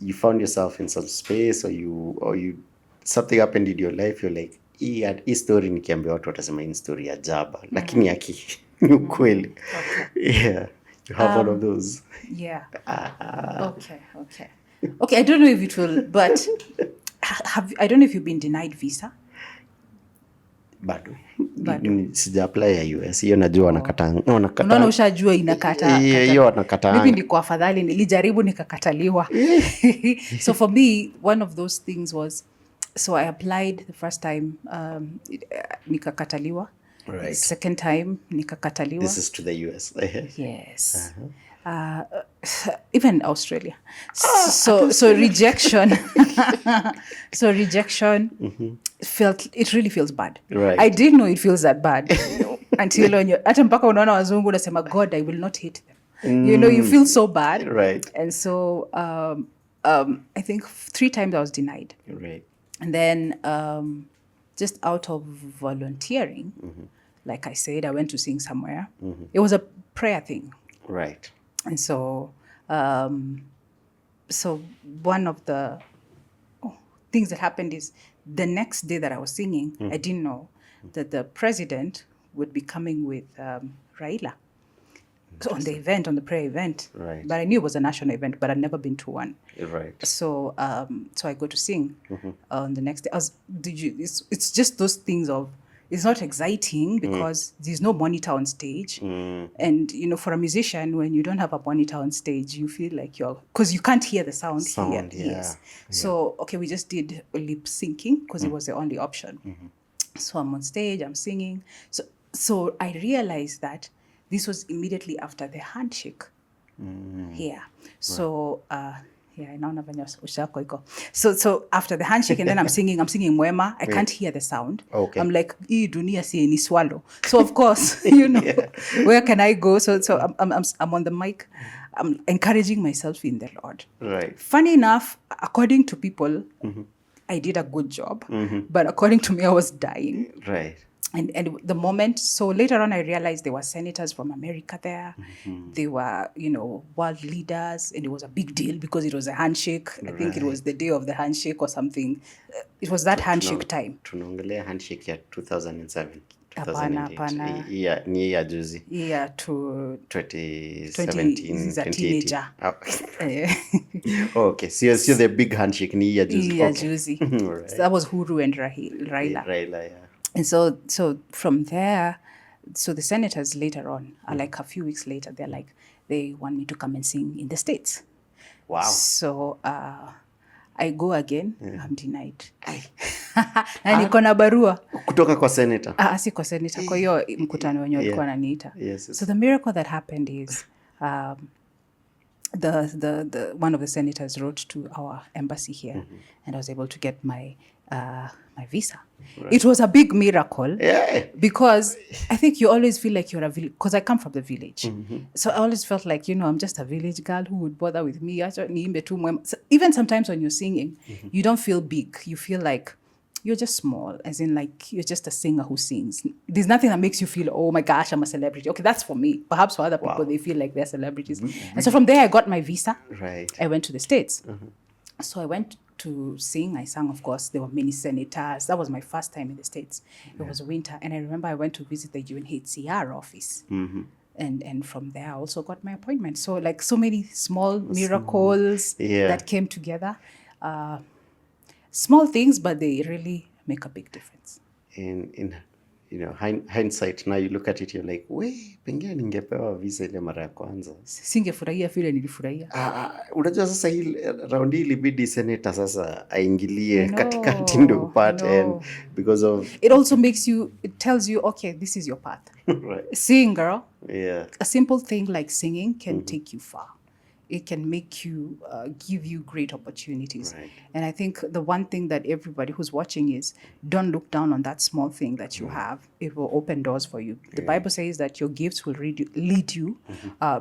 you found yourself in some space, or you something happened in your life. You're like, hii story nikiambia watu watasema hii story ya jaba, lakini yaki ni ukweli. Yeah, you have one of those. Yeah. Okay, I don't know if it will, but I don't know if you've been denied visa. Bado. Sija apply ya US. Hiyo najua wanakataa. Unaona ushajua inakata. Hiyo wanakataa. Mimi ndiko afadhali nilijaribu nikakataliwa. So for me, one of those things was, so I applied the first time, nikakataliwa. Right. Second time nikakataliwa. This is to the US. Yes. Even Australia. So rejection. So rejection it really feels bad. Right. I didn't know it feels that bad until hata mpaka unaona wazungu unasema, God, I will not hate them. You feel so bad. Right. And so I think 3 times I was denied. Right. And then just out of volunteering, like I said, I went to sing somewhere. It was a prayer thing. Right. And so one of the things that happened is the next day that I was singing, I didn't know that the president would be coming with Raila on the prayer event. Right. But I knew it was a national event, but I'd never been to one. Right. So I go to sing on the next day. It's just those things of, it's not exciting because there's no monitor on stage. And, for a musician, when you don't have a monitor on stage, you feel like because you can't hear the sound here. Yeah. Yes. So, okay, we just did lip syncing because it was the only option. So I'm on stage, I'm singing. So I realized that this was immediately after the handshake here. So, Yeah, I know ushako iko. So after the handshake and then I'm singing Mwema. I can't hear the sound. Okay. I'm like, "Ii dunia si ni swallow." So of course, where can I go? So I'm on the mic. I'm encouraging myself in the Lord. Right. Funny enough, according to people, I did a good job, but according to me, I was dying. Right. And the moment, so later on, I realized there were senators from America there. They were, world leaders, and it was a big deal because it was a handshake. I think it was the day of the handshake or something. It was that handshake time. Tunaongelea handshake ya 2007. Hapana. Yeah, ni ya juzi. Yeah, to 2017. He's a teenager. Okay, so the big handshake ni ya juzi. Yeah, juzi. Right. So that was Huru and Raila. Raila, yeah. And so from there, so the senators later on, like a few weeks later, they're like, they want me to come and sing in the States. Wow. So I go again, I'm denied. Na niko na barua. Kutoka kwa senator? Si kwa senator, kwa hiyo mkutano wenye walikuwa wananiita. Yes. So the miracle that happened is the one of the senators wrote to our embassy here, and I was able to get my visa. Right. It was a big miracle because I think you always feel like you're a village, because I come from the village. So I always felt like, I'm just a village girl who would bother with me. So even sometimes when you're singing, you don't feel big. You feel like you're just small, as in like you're just a singer who sings. There's nothing that makes you feel, oh my gosh, I'm a celebrity. Okay, that's for me. Perhaps for other people, they feel like they're celebrities. And so from there, I got my visa. Right. I went to the States. So I went to sing. I sang, of course. There were many senators. That was my first time in the States. It was winter. And I remember I went to visit the UNHCR office. And from there, I also got my appointment. So like so many small miracles that came together. Small things, but they really make a big difference. In hindsight, now you look at it, you're like, pengine ningepewa visa ile mara ya kwanza. Singefurahia vile nilifurahia. Unajua sasa hii raundi ilibidi senator sasa aingilie katikati ndio upate, and because of it also makes you, it tells you, okay, this is your path. Right. Sing, girl. Yeah. A simple thing like singing can take you far. It can make you, give you great opportunities. Right. And I think the one thing that everybody who's watching is, don't look down on that small thing that you have. It will open doors for you. The Bible says that your gifts will lead you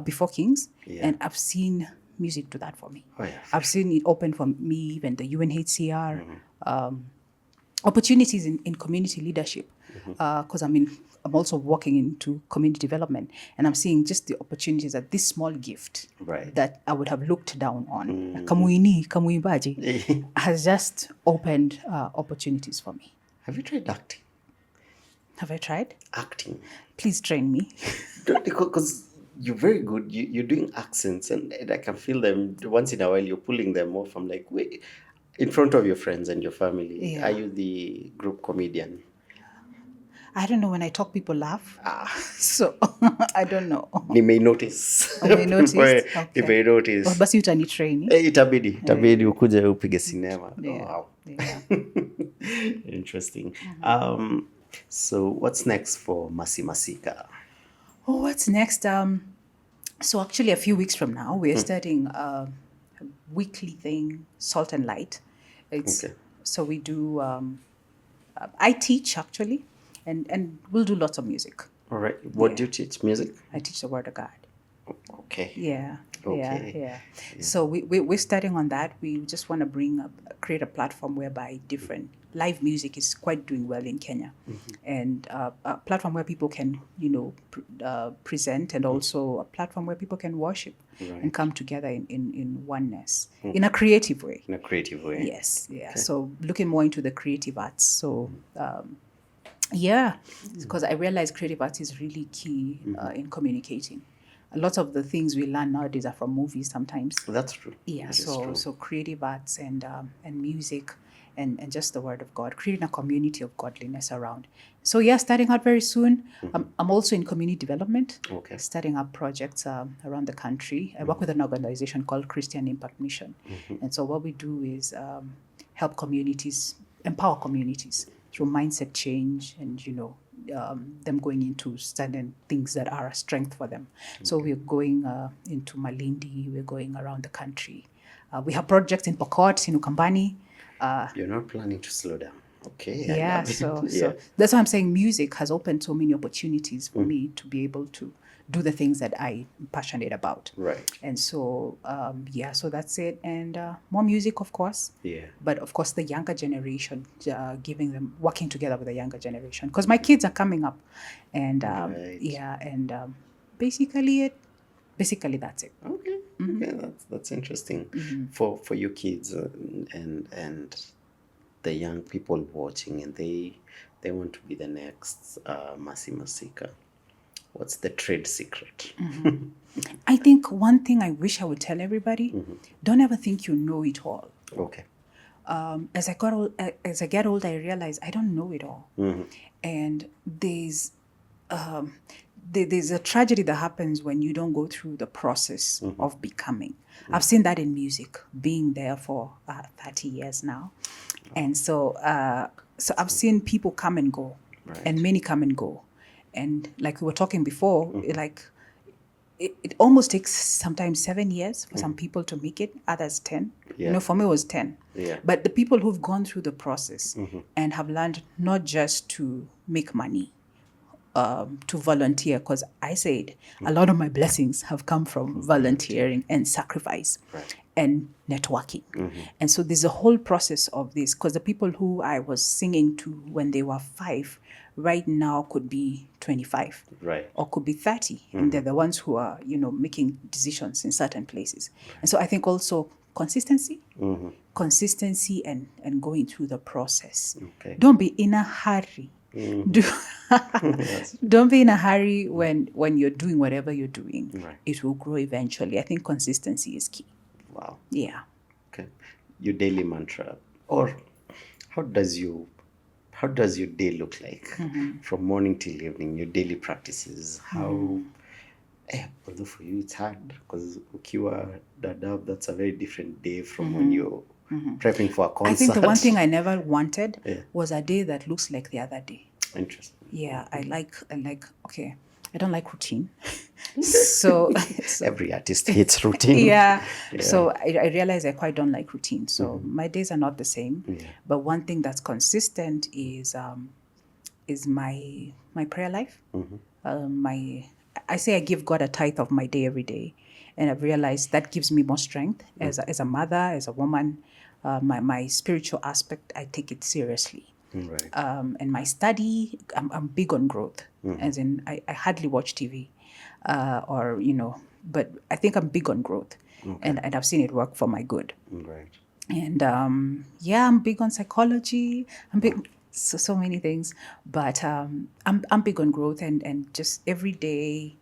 before kings. Yeah. And I've seen music do that for me. Oh, yeah. I've seen it open for me, even the UNHCR, opportunities in community leadership. Because I'm also working into community development, and I'm seeing just the opportunities that this small gift that I would have looked down on, kamuimbaji, has just opened opportunities for me. Have you tried acting? Have I tried? Acting. Please train me. Because you're very good. You're doing accents, and I can feel them once in a while. You're pulling them off. I'm like, wait, in front of your friends and your family. Are you the group comedian? I don't know, when I talk, people laugh. So, I don't know. Ni may notice. May notice? Okay. Ni may notice. Basi utanitrain. Itabidi ukuje upige cinema. Yeah. Oh, wow. Yeah. Interesting. So what's next for Masika? Oh, what's next? So actually a few weeks from now, we're starting a weekly thing, Salt and Light. So we do, I teach actually. And we'll do lots of music. All right. What do you teach? Music? I teach the Word of God. Okay. Yeah. So we're starting on that. We just want to create a platform whereby different live music is quite doing well in Kenya, and a platform where people can, present, and also a platform where people can worship and come together in oneness in a creative way. In a creative way. Yes. Yeah. Okay. So looking more into the creative arts. So. Because I realize creative arts is really key in communicating. A lot of the things we learn nowadays are from movies sometimes. That's true. Yeah, so creative arts and music and just the Word of God, creating a community of godliness around. So starting out very soon. I'm also in community development, starting up projects around the country. I work with an organization called Christian Impact Mission. And so what we do is help communities, empower communities through mindset change and, them going into certain things that are a strength for them. So we're going into Malindi, we're going around the country, We have projects in Pokot, in Ukambani. You're not planning to slow down. Okay, I Yeah, love it. so Yeah. that's why I'm saying music has opened so many opportunities for me to be able to do the things that I'm passionate about. Right. And so, so that's it. And more music, of course. Yeah. But of course, the younger generation, working together with the younger generation. Because my kids are coming up. And Right. basically that's it. Okay. Okay, that's interesting. For your kids and the young people watching, and they want to be the next Masika. What's the trade secret? I think one thing I wish I would tell everybody, don't ever think you know it all. Okay. As I get older, I realize I don't know it all. And there's a tragedy that happens when you don't go through the process of becoming. I've seen that in music, being there for 30 years now. And so I've seen people come and go, and many come and go. And like we were talking before, it almost takes sometimes 7 years for some people to make it, others 10. Yeah. For me it was 10. Yeah. But the people who've gone through the process and have learned not just to make money, to volunteer, because I said a lot of my blessings have come from volunteering and sacrifice and networking. And so there's a whole process of this, because the people who I was singing to when they were 5 right now could be 25 or could be 30, and they're the ones who are making decisions in certain places. And so I think also consistency and going through the process. Don't be in a hurry. Don't be in a hurry when you're doing whatever you're doing. It will grow eventually. I think consistency is key. Wow. Yeah. Okay. Your daily mantra, or how does your day look like from morning till evening? Your daily practices. How? Although for you it's hard because ukiwa Dadaab, that's a very different day from when you're prepping for a concert. I think the one thing I never wanted was a day that looks like the other day. Interesting. Yeah, I like. Okay, I don't like routine. so every artist hates routine. Yeah. So I realize I quite don't like routine. So my days are not the same. Yeah. But one thing that's consistent is my prayer life. I say I give God a tithe of my day every day, and I've realized that gives me more strength as a mother, as a woman. My spiritual aspect, I take it seriously. Right. And my study, I'm big on growth, as in I hardly watch TV, but I think I'm big on growth, and I've seen it work for my good. Right. And I'm big on psychology. I'm big, so many things, but I'm big on growth, and just every day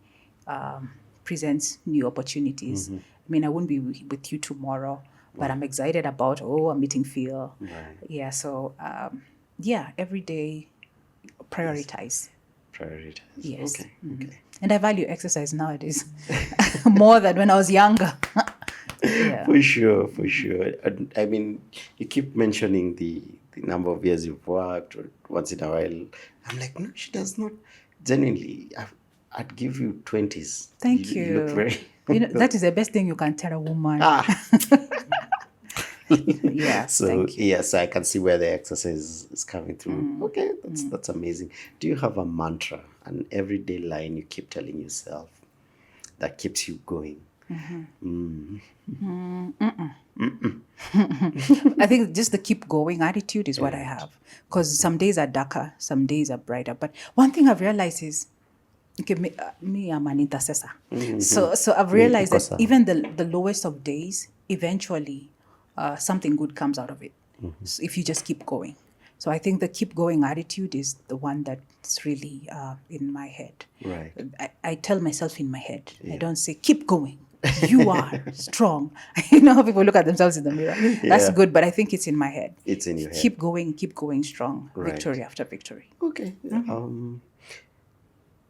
presents new opportunities. I mean, I wouldn't be with you tomorrow, but I'm excited about I'm meeting Phil. Right. Yeah. So. Every day, prioritize. Prioritize. Yes. Okay. Okay. And I value exercise nowadays more than when I was younger. Yeah. For sure. I mean, you keep mentioning the number of years you've worked, or once in a while. I'm like, no, she does not. Genuinely, I'd give you 20s. Thank you. You look very. That is the best thing you can tell a woman. Yes. So yes, I can see where the exercise is coming through. Okay, that's amazing. Do you have a mantra, an everyday line you keep telling yourself that keeps you going? I think just the keep going attitude is what I have, because some days are darker, some days are brighter. But one thing I've realized is, me I'm an intercessor. So I've realized that even the lowest of days, eventually something good comes out of it. So if you just keep going. So I think the keep going attitude is the one that's really in my head. Right. I tell myself in my head. I don't say, keep going. You are strong. You know how people look at themselves in the mirror. That's good, but I think it's in my head. It's in your head. Keep going strong. Right. Victory after victory. Okay.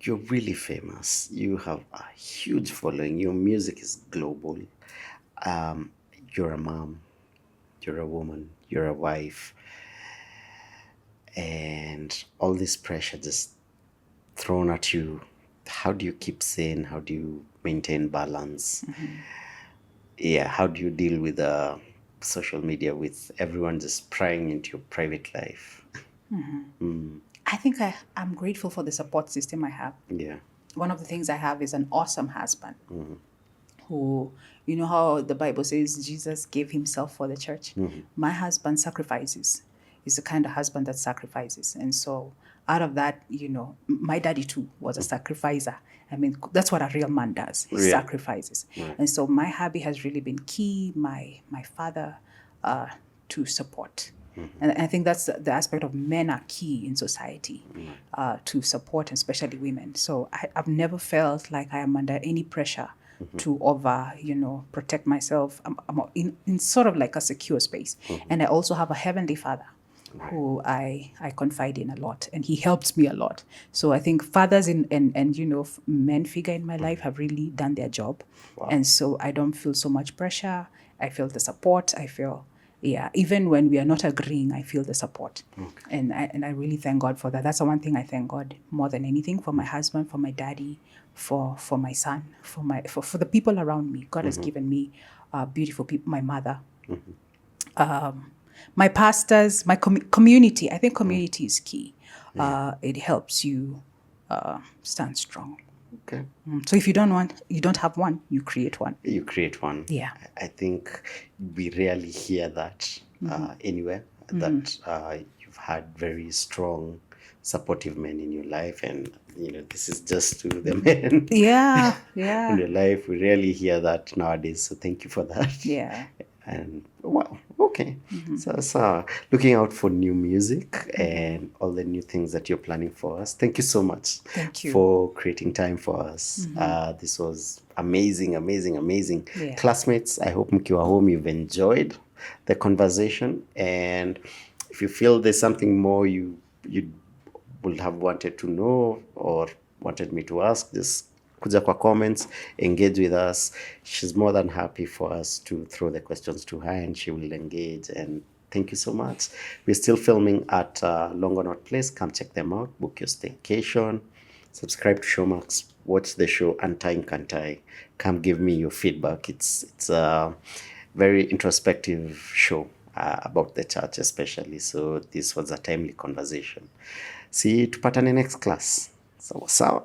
You're really famous. You have a huge following. Your music is global. You're a mom. You're a woman. You're a wife. And all this pressure just thrown at you. How do you keep sane? How do you maintain balance? Yeah, how do you deal with social media, with everyone just prying into your private life? I think I'm grateful for the support system I have. Yeah. One of the things I have is an awesome husband who, you know how the Bible says Jesus gave himself for the church? My husband sacrifices. He's the kind of husband that sacrifices. And so out of that, my daddy too was a sacrificer. I mean, that's what a real man does. He Yeah. sacrifices. Right. And so my hubby has really been key, my father, to support. And I think that's the aspect of men are key in society to support, especially women. So I've never felt like I am under any pressure to protect myself. I'm in sort of like a secure space. And I also have a heavenly father who I confide in a lot, and he helps me a lot. So I think fathers and men figure in my life have really done their job. Wow. And so I don't feel so much pressure. I feel the support. I feel, yeah, even when we are not agreeing, I feel the support. Okay. And I really thank God for that. That's the one thing I thank God more than anything, for my husband, for my daddy, for my son, for the people around me. God has given me beautiful people, my mother, my pastors, my community. I think community is key. It helps you stand strong. Okay. So if you don't have one, you create one. You create one. Yeah. I think we rarely hear that anywhere, that you've had very strong, supportive men in your life, and this is just to the men. Yeah, In yeah, your life, we rarely hear that nowadays. So thank you for that. yeah. And wow, okay. So looking out for new music and all the new things that you're planning for us. Thank you so much. Thank you. For creating time for us. This was amazing, amazing, amazing. Yeah. Classmates, I hope mkiwa home you've enjoyed the conversation, and if you feel there's something more you would have wanted to know or wanted me to ask, just kuja kwa comments, engage with us. She's more than happy for us to throw the questions to her, and she will engage. And thank you so much. We're still filming at Longonot Place. Come check them out. Book your staycation. Subscribe to Showmax. Watch the show Untying Kantai. Come give me your feedback. It's a very introspective show about the church especially. So this was a timely conversation. See, tupatane next class. Sawa sawa.